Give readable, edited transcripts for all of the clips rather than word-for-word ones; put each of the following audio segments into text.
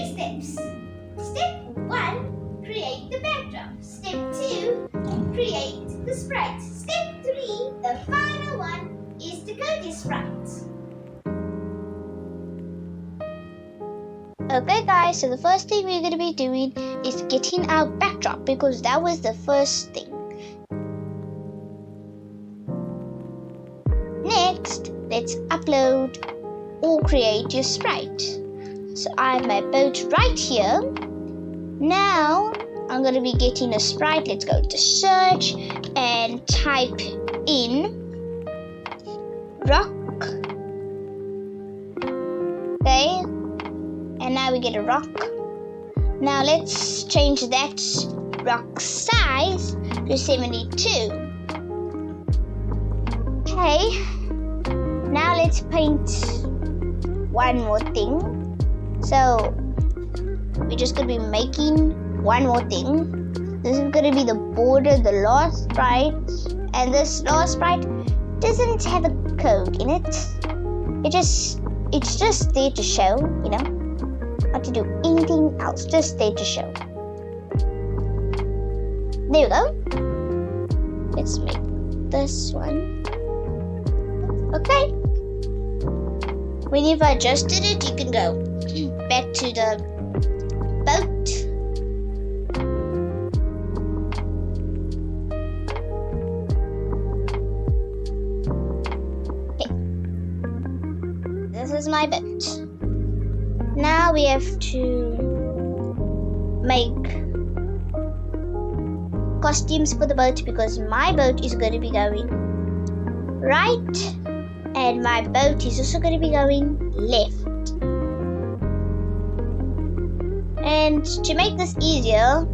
3 steps. Step 1, create the backdrop. Step 2, create the sprite. Step 3, the final one, is to code your sprite. Okay guys, so the first thing we're going to be doing is getting our backdrop because that was the first thing. Next, let's upload or create your sprite. So I have my boat right here. Now I'm going to be getting a sprite. Let's go to search and type in rock. Okay, and now we get a rock. Now let's change that rock size to 72. Okay, now let's paint one more thing. So we're just going to be making one more thing. This is going to be the border, the last sprite, and this last sprite doesn't have a code in it. It's just there to show, you know, not to do anything else, just there to show. There we go. Let's make this one. Okay. When you've adjusted it, you can go back to the boat. Okay. This is my boat. Now we have to make costumes for the boat because my boat is going to be going right and my boat is also going to be going left. And to make this easier,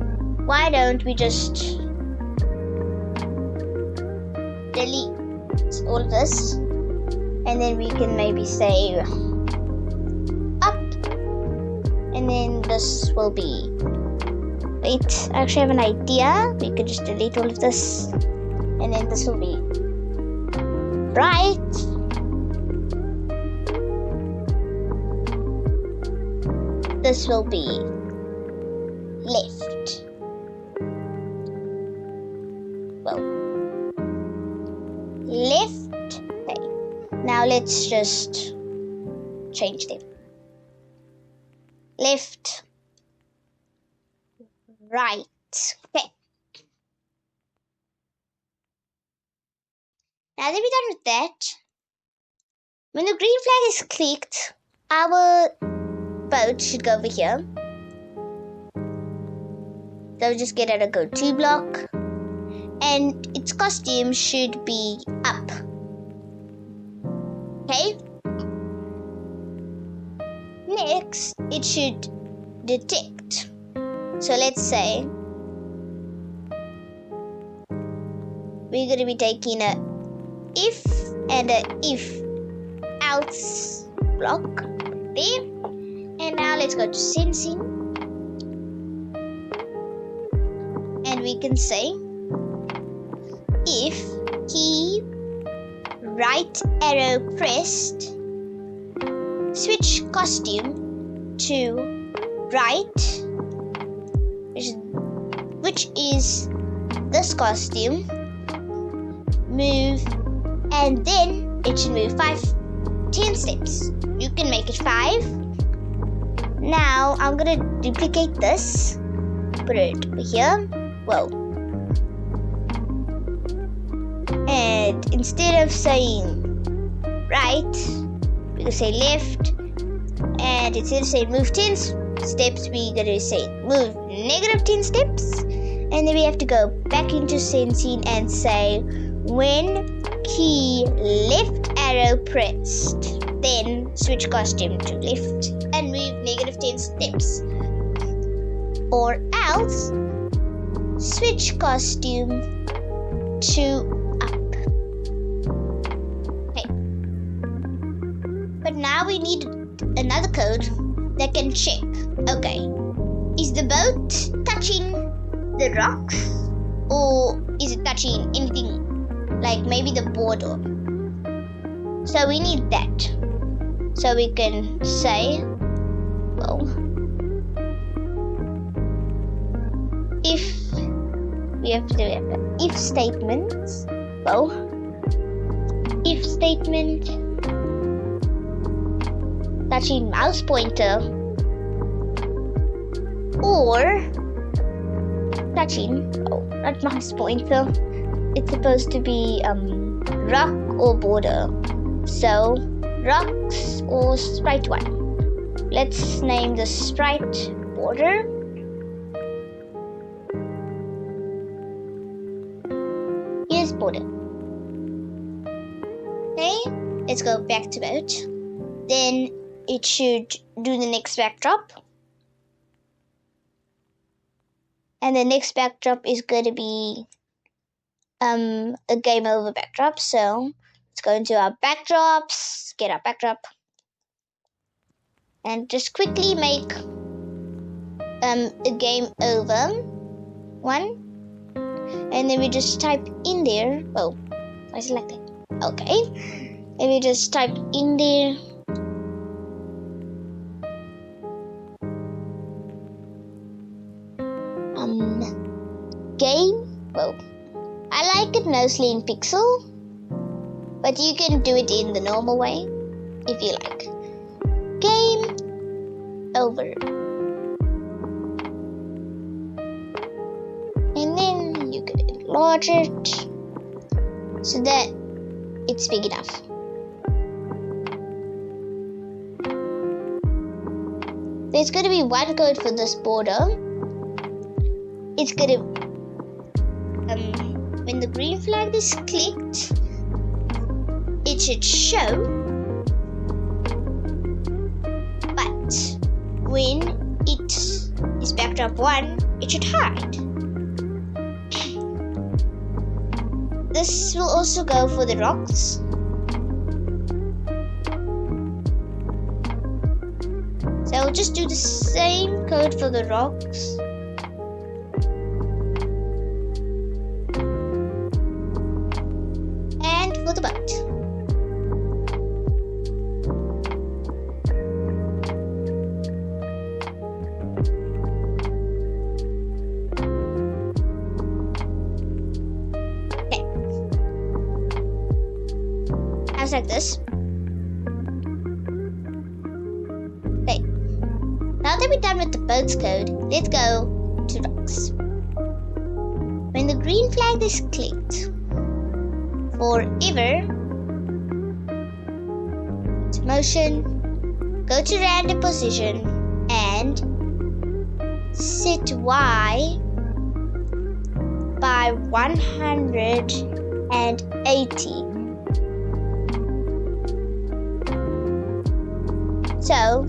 why don't we just delete all of this and then we can maybe say up and then this will be, wait, I actually have an idea. We could just delete all of this and then this will be right. This will be left. Well, left. Okay. Now let's just change them. Left, right. Okay. Now that we're done with that, when the green flag is clicked, our boat should go over here. So just get out a go to block and its costume should be up. Okay. Next, it should detect. So let's say we're going to be taking a if and a if else block there. And now let's go to sensing. And we can say if key right arrow pressed, switch costume to right, which is this costume, move, and then it should move 10 steps. You can make it 5. Now I'm gonna duplicate this, put it over here. Whoa. And instead of saying right, we can say left. And instead of saying move 10 steps, we're gonna say move -10 steps. And then we have to go back into sensing and say when key left arrow pressed, then switch costume to left and move -10 steps. Or else switch costume to up. Okay. But now we need another code that can check. Okay. Is the boat touching the rocks? Or is it touching anything like maybe the border? So we need that. So we can say, well, if we have to do an if statement. Well, if statement touching mouse pointer or touching, oh, not mouse pointer, it's supposed to be rock or border. So rocks or sprite 1. Let's name the sprite border. Here's border. Okay, let's go back to boat. Then it should do the next backdrop. And the next backdrop is going to be a game over backdrop. So let's go into our backdrops, get our backdrop, and just quickly make a game over one. And then we just type in there. Oh, I selected. Okay. And we just type in there. Game. Well, I like it mostly in pixel, but you can do it in the normal way if you like. Game over. And then you can enlarge it so that it's big enough. There's going to be one code for this border. It's going to when the green flag is clicked, it should show, but when it is backdrop 1, it should hide. This will also go for the rocks. So I'll just do the same code for the rocks. And for the boat. Okay. Sounds like this. Now that we're done with the boat's code, let's go to rocks. When the green flag is clicked, forever, to motion, go to random position and set Y by 180. So,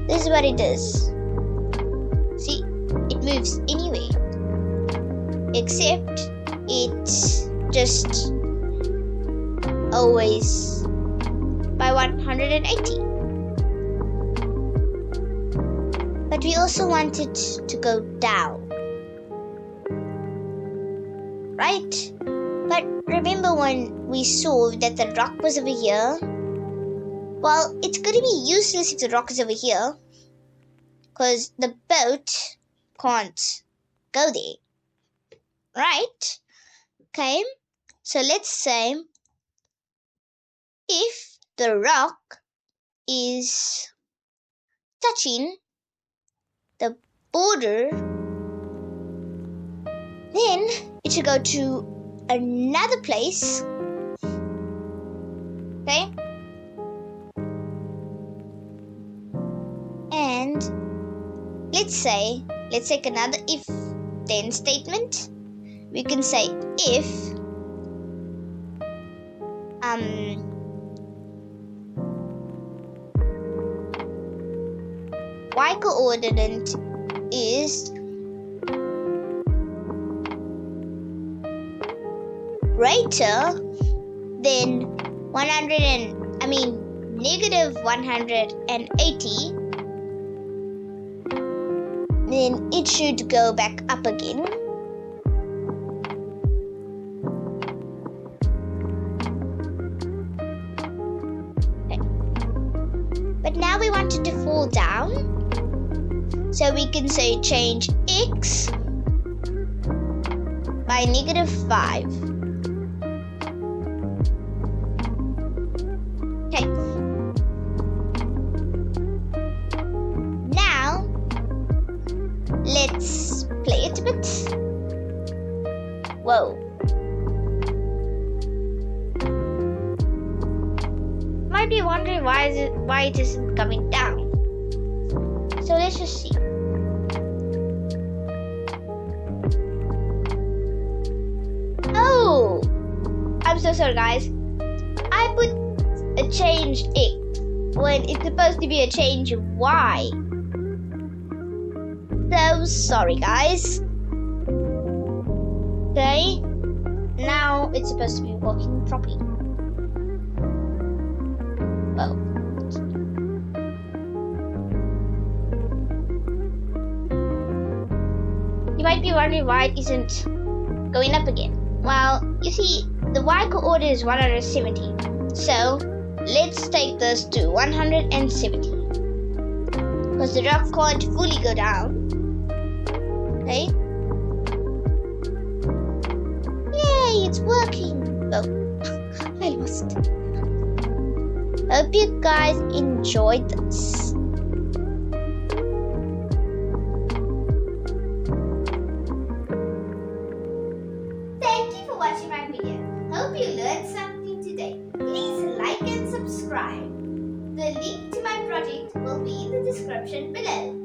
this is what it does. See, it moves anyway, except it's just always by 180. But we also want it to go down, right? But remember when we saw that the rock was over here? Well, it's going to be useless if the rock is over here, because the boat can't go there, right? Okay, so let's say if the rock is touching the border, then it should go to another place, okay? And let's take another if then statement. We can say if y coordinate is greater than negative 180, then it should go back up again. Okay. But now we want it to fall down. So we can say change x by -5. Okay. Now, let's play it a bit. Whoa. Might be wondering why it isn't coming down. So let's just see. Oh, I'm so sorry, guys. I put a change X when it's supposed to be a change Y. So sorry, guys. Okay, now it's supposed to be working properly. Oh. You might be wondering why it isn't going up again. Well, you see, the Y coordinate is 170. So, let's take this to 170. Because the rock can't fully go down. Okay? Yay, it's working! Oh, I lost. Hope you guys enjoyed this. Thank you for watching my video. Hope you learned something today. Please like and subscribe. The link to my project will be in the description below.